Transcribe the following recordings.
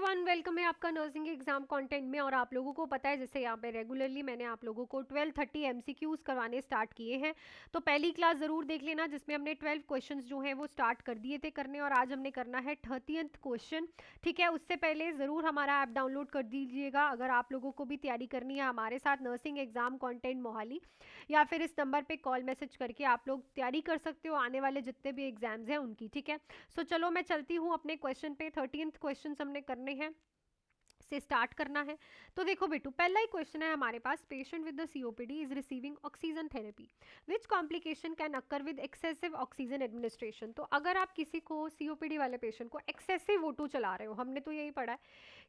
Everyone, welcome है आपका nursing exam content में। और आप लोगों को पता है जैसे यहाँ पे रेगुलरली मैंने आप लोगों को 12:30 एमसीक्यूज करवाने स्टार्ट किए हैं। तो पहली क्लास ज़रूर देख लेना जिसमें हमने 12 क्वेश्चंस जो हैं वो स्टार्ट कर दिए थे करने, और आज हमने करना है 30th क्वेश्चन। ठीक है, उससे पहले ज़रूर हमारा ऐप डाउनलोड कर दीजिएगा अगर आप लोगों को भी तैयारी करनी है हमारे साथ नर्सिंग एग्जाम कॉन्टेंट मोहाली, या फिर इस नंबर पर कॉल मैसेज करके आप लोग तैयारी कर सकते हो आने वाले जितने भी एग्जाम्स हैं उनकी। ठीक है, सो चलो मैं चलती हूँ अपने क्वेश्चन पे। 13th क्वेश्चन हमने करने हैं से स्टार्ट करना है। तो देखो बेटू, पहला ही क्वेश्चन है हमारे पास। Patient with the COPD is receiving oxygen therapy, which complication can occur with excessive oxygen administration. तो अगर आप किसी को सीओपीडी वाले पेशेंट को एक्सेसिव O2 चला रहे हो, हमने तो यही पढ़ा है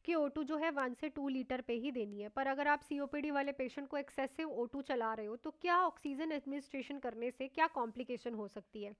कि O2 जो है 1 से 2 लीटर पे ही देनी है, पर अगर आप सीओपीडी वाले पेशेंट को एक्सेसिव O2 चला रहे हो तो क्या ऑक्सीजन एडमिनिस्ट्रेशन करने से क्या कॉम्प्लिकेशन हो सकती है।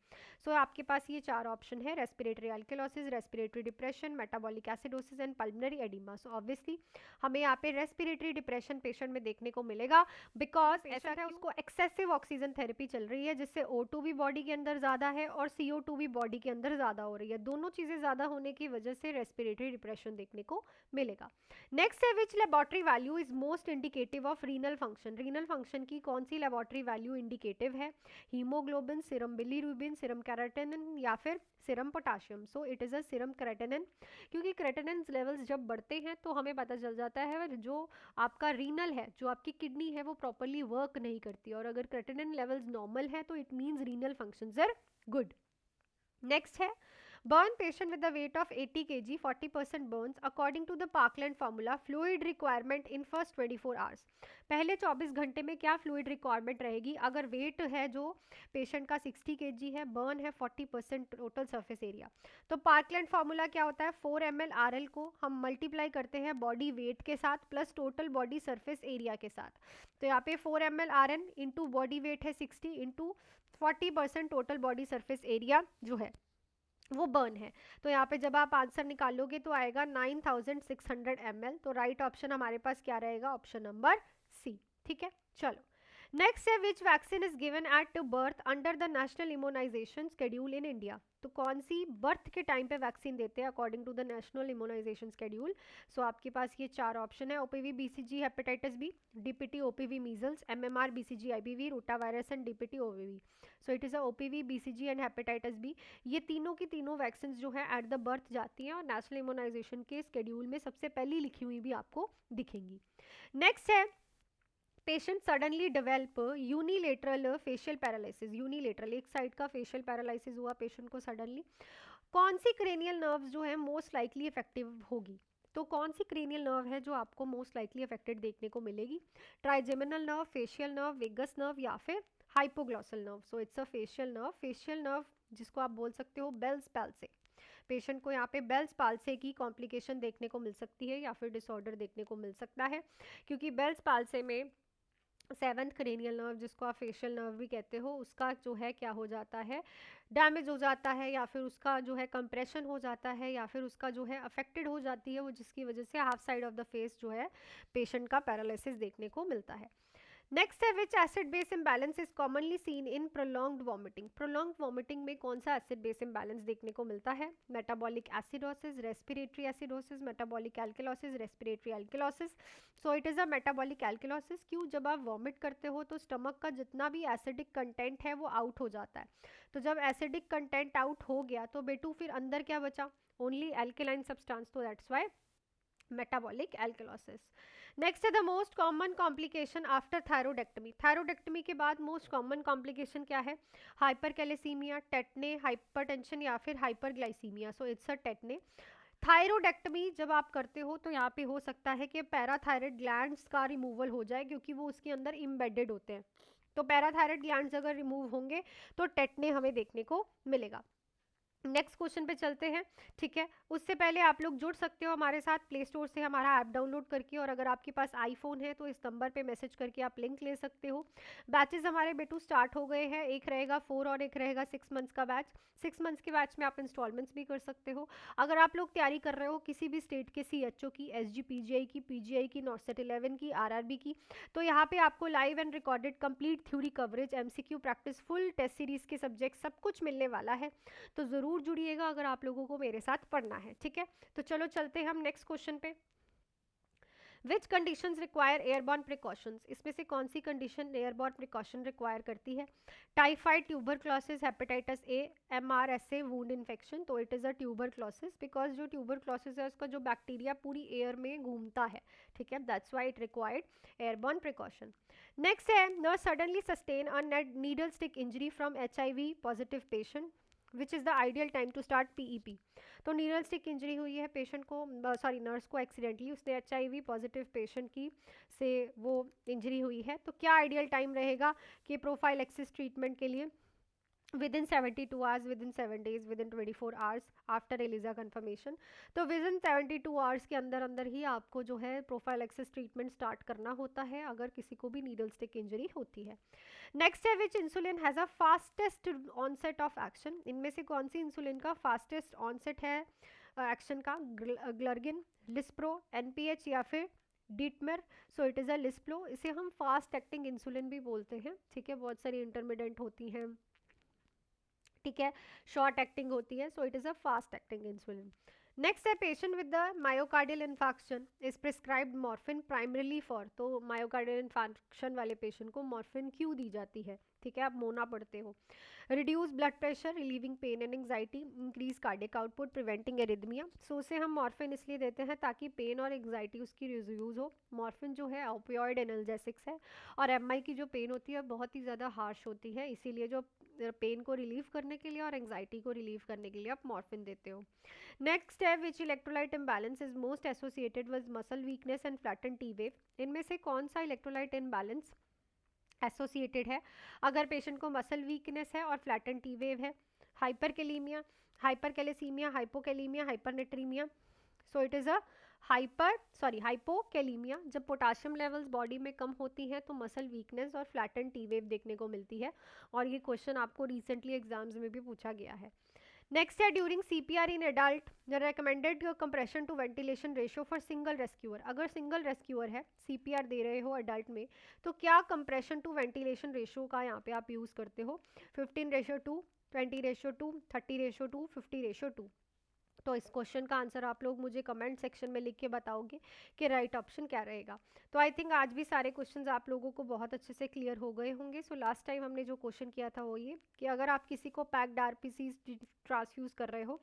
सो आपके पास ये 4 ऑप्शन है: respiratory alkalosis, respiratory depression, metabolic acidosis and pulmonary oedema. So obviously हमें यहाँ पे रेस्पिरेटरी डिप्रेशन पेशेंट में देखने को मिलेगा, बिकॉज ऐसा है उसको एक्सेसिव ऑक्सीजन थेरेपी चल रही है जिससे O2 भी बॉडी के अंदर ज़्यादा है और CO2 भी बॉडी के अंदर ज़्यादा हो रही है। दोनों चीज़ें ज़्यादा होने की वजह से रेस्पिरेटरी डिप्रेशन देखने को मिलेगा। नेक्स्ट है which laboratory value is most indicative of renal function. Renal function की कौन सी लेबोरेटरी वैल्यू इंडिकेटिव है? Haemoglobin, serum bilirubin, serum creatinine या फिर serum potassium. So it is a serum creatinine, क्योंकि क्रेटिनिन लेवल्स जब बढ़ते हैं तो हमें पता चल जाता है जो आपका रीनल है, जो आपकी किडनी है, वो प्रॉपरली वर्क नहीं करती, और अगर क्रेटिनिन लेवल्स नॉर्मल है तो it means renal functions are good. Next है burn patient with a weight of 80 kg, 40% burns according to the Parkland formula, fluid requirement in first 24 hours। पहले 24 घंटे में क्या फ्लूइड रिक्वायरमेंट रहेगी? अगर वेट है जो पेशेंट का 60 kg है, बर्न है 40% टोटल सरफेस एरिया, तो पार्कलैंड फार्मूला क्या होता है? 4 ml RL को हम मल्टीप्लाई करते हैं बॉडी वेट के साथ plus total body surface area के साथ। तो यहाँ पे 4 ml RN into body weight है 60 into 40% total body surface area जो है वो बर्न है। तो यहाँ पे जब आप आंसर निकालोगे तो आएगा 9600 ml। तो राइट ऑप्शन हमारे पास क्या रहेगा? Option number C. ठीक है, चलो नेक्स्ट है which vaccine is given at birth under the national immunisation schedule in India. तो कौन सी बर्थ के टाइम पे वैक्सीन देते हैं according to the national immunisation schedule? So आपके पास ये 4 ऑप्शन है: OPV BCG hepatitis B, DPT OPV measles, MMR BCG IPV rota virus and DPT OVV. So it is a OPV BCG and hepatitis B. ये तीनों की तीनों vaccine जो है एट द बर्थ जाती हैं और नेशनल इम्यूनाइजेशन के शेड्यूल में सबसे पहली लिखी हुई भी आपको दिखेंगी। नेक्स्ट है patient suddenly develop unilateral facial paralysis. Unilateral एक साइड का फेशियल पैरालिसिस हुआ पेशेंट को सडनली। कौन सी क्रेनियल नर्व्स जो है मोस्ट लाइकली इफेक्टिव होगी? तो कौन सी क्रेनियल नर्व है जो आपको मोस्ट लाइकली अफेक्टेड देखने को मिलेगी? Trigeminal nerve, facial nerve, vagus nerve या फिर hypoglossal nerve. So it's a facial nerve. Facial nerve जिसको आप बोल सकते हो बेल्स पाल्से। पेशेंट को यहाँ पे बेल्स पाल्से की कॉम्प्लिकेशन देखने को मिल सकती है या फिर डिसऑर्डर देखने को मिल सकता है, क्योंकि बेल्स पाल्से में 7th क्रेनियल नर्व जिसको आप फेशियल नर्व भी कहते हो उसका जो है क्या हो जाता है? डैमेज हो जाता है, या फिर उसका जो है कंप्रेशन हो जाता है, या फिर उसका जो है अफेक्टेड हो जाती है वो, जिसकी वजह से half side of the face जो है पेशेंट का पैरालिसिस देखने को मिलता है। नेक्स्ट है विच acid base imbalance is commonly seen in prolonged vomiting. Prolonged vomiting में कौन सा एसिड बेस इम्बैलेंस देखने को मिलता है? Metabolic acidosis, respiratory acidosis, metabolic alkalosis, respiratory alkalosis. So it is a metabolic alkalosis. क्यों? जब आप वॉमिट करते हो तो स्टमक का जितना भी एसिडिक कंटेंट है वो आउट हो जाता है। तो जब एसिडिक कंटेंट आउट हो गया तो बेटू फिर अंदर क्या बचा? Only alkaline substance. तो that's why metabolic alkalosis. Next है the most common complication after thyroidectomy. Thyroidectomy के बाद मोस्ट कॉमन कॉम्प्लिकेशन क्या है? हाइपरकैलेसीमिया, टेटने, हाइपरटेंशन या फिर हाइपरग्लाइसीमिया। सो इट्स अ टेटने। थायरोडेक्टमी जब आप करते हो तो यहाँ पे हो सकता है कि पैराथायरॉइड ग्लैंड्स का रिमूवल हो जाए, क्योंकि वो उसके अंदर इम्बेडेड होते हैं। तो पैराथायरॉइड ग्लैंड्स अगर रिमूव होंगे तो टेटने हमें देखने को मिलेगा। नेक्स्ट क्वेश्चन पे चलते हैं। ठीक है, उससे पहले आप लोग जुड़ सकते हो हमारे साथ प्ले स्टोर से हमारा ऐप डाउनलोड करके, और अगर आपके पास आईफोन है तो इस नंबर पे मैसेज करके आप लिंक ले सकते हो। बैचेस हमारे बेटू स्टार्ट हो गए हैं, एक रहेगा 4 और एक रहेगा 6 मंथ्स का बैच। 6 मंथ्स के बैच में आप इंस्टॉलमेंट्स भी कर सकते हो। अगर आप लोग तैयारी कर रहे हो किसी भी स्टेट के CHO की, SGPGI की, PGI की, नॉर्सेट 11 की, RRB की, तो यहाँ पे आपको live and recorded complete theory coverage, MCQ practice, full test series के सब्जेक्ट सब कुछ मिलने वाला है। तो ज़रूर ज़रूर जुड़िएगा अगर आप लोगों को मेरे साथ पढ़ना है, ठीक है। तो चलो चलते हैं हम नेक्स्ट क्वेश्चन पे। Which conditions require airborne precautions, इसमें से कौन सी कंडीशन एयरबॉर्न प्रिकॉशन रिक्वायर करती है? Typhoid, tuberculosis, hepatitis A, MRSA, wound infection. तो it is a tuberculosis, because जो ट्यूबरक्लोसिस है उसका जो बैक्टीरिया पूरी एयर में घूमता है, ठीक है, that's why it required airborne precaution. Next है, nurse suddenly sustain a needle stick injury from HIV positive patient, which is the ideal time to start PEP। तो नीडल स्टिक इंजरी हुई है पेशेंट को, सॉरी नर्स को accidentally, उसने HIV positive patient की से वो इंजरी हुई है, तो क्या आइडियल टाइम रहेगा कि प्रोफाइलैक्सिस ट्रीटमेंट के लिए? Within 72 hours, within 7 days, within 24 hours after ELISA confirmation. तो विदिन 72 आवर्स के अंदर अंदर ही आपको जो है प्रोफाइलैक्सिस ट्रीटमेंट स्टार्ट करना होता है अगर किसी को भी नीडल स्टिक इंजरी होती है। नेक्स्ट है, which insulin has a fastest onset of action, इनमें से कौन सी इंसुलिन का फास्टेस्ट ऑनसेट है एक्शन का? ग्लर्गिन, लिस्प्रो, NPH या फिर detemir. So it is a lispro. इसे हम फास्ट एक्टिंग इंसुलिन भी बोलते हैं, ठीक है, बहुत सारी इंटरमीडिएट होती हैं, ठीक है, शॉर्ट एक्टिंग होती है, so it is a fast acting insulin. Next है, patient with the myocardial infection is prescribed morphine primarily for. तो मायोकार्डियल इन्फेक्शन वाले पेशेंट को मॉर्फिन क्यों दी जाती है? ठीक है, आप मोना पढ़ते हो। Reduce blood pressure, relieving pain and anxiety, increase cardiac output, preventing arrhythmia. So उसे हम मॉर्फिन इसलिए देते हैं ताकि पेन और एंग्जाइटी उसकी रिड्यूस हो। मॉर्फिन जो है ऑपियोइड एनाल्जेसिक्स है, और MI की जो पेन होती है बहुत ही ज़्यादा हार्श होती है, इसीलिए जो पेन को रिलीव करने के लिए और एंग्जाइटी को रिलीव करने के लिए आप मॉर्फिन देते हो। नेक्स्ट है, which electrolyte imbalance is most associated with muscle weakness and flatten T wave. इनमें से कौन सा इलेक्ट्रोलाइट इम्बैलेंस एसोसिएटेड है अगर पेशेंट को मसल वीकनेस है और फ्लैटन टी वेव है? Hyperkalaemia, hypercalcaemia, hypokalaemia, hypernatraemia. So it is a hypokalaemia. जब पोटाशियम लेवल्स बॉडी में कम होती हैं तो मसल वीकनेस और फ्लैटन टी वेव देखने को मिलती है, और ये क्वेश्चन आपको रिसेंटली एग्जाम्स में भी पूछा गया है। नेक्स्ट है, during CPR in adult the recommended compression to ventilation ratio for single rescuer. अगर सिंगल रेस्क्यूअर है, CPR दे रहे हो एडल्ट में, तो क्या कंप्रेशन टू वेंटिलेशन रेशियो का यहाँ पे आप यूज़ करते हो? 15:2, 20:2, 30:2, 50:2। तो इस क्वेश्चन का आंसर आप लोग मुझे कमेंट सेक्शन में लिख के बताओगे कि राइट ऑप्शन क्या रहेगा। तो आई थिंक आज भी सारे क्वेश्चंस आप लोगों को बहुत अच्छे से क्लियर हो गए होंगे। सो लास्ट टाइम हमने जो क्वेश्चन किया था वो ये कि अगर आप किसी को पैक्ड RPCs ट्रांसफ्यूज़ कर रहे हो,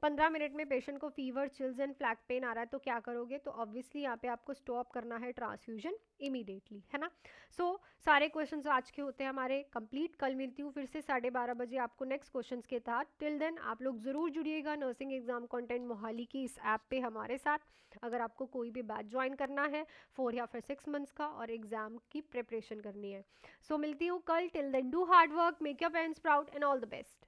15 मिनट में पेशेंट को fever, chills and flank pain आ रहा है, तो क्या करोगे? तो ऑब्वियसली यहाँ पे आपको स्टॉप करना है ट्रांसफ्यूजन इमीडिएटली, है ना। सो सारे क्वेश्चंस आज के होते हैं हमारे कंप्लीट। कल मिलती हूँ फिर से 12:30 बजे आपको नेक्स्ट क्वेश्चंस के साथ। टिल देन आप लोग ज़रूर जुड़िएगा नर्सिंग एग्जाम कंटेंट मोहाली की इस ऐप पे हमारे साथ, अगर आपको कोई भी बैच ज्वाइन करना है 4 या फिर 6 मंथ्स का और एग्जाम की प्रिपरेशन करनी है। सो मिलती हूँ कल। Till then do hard work, make your parents proud and all the best.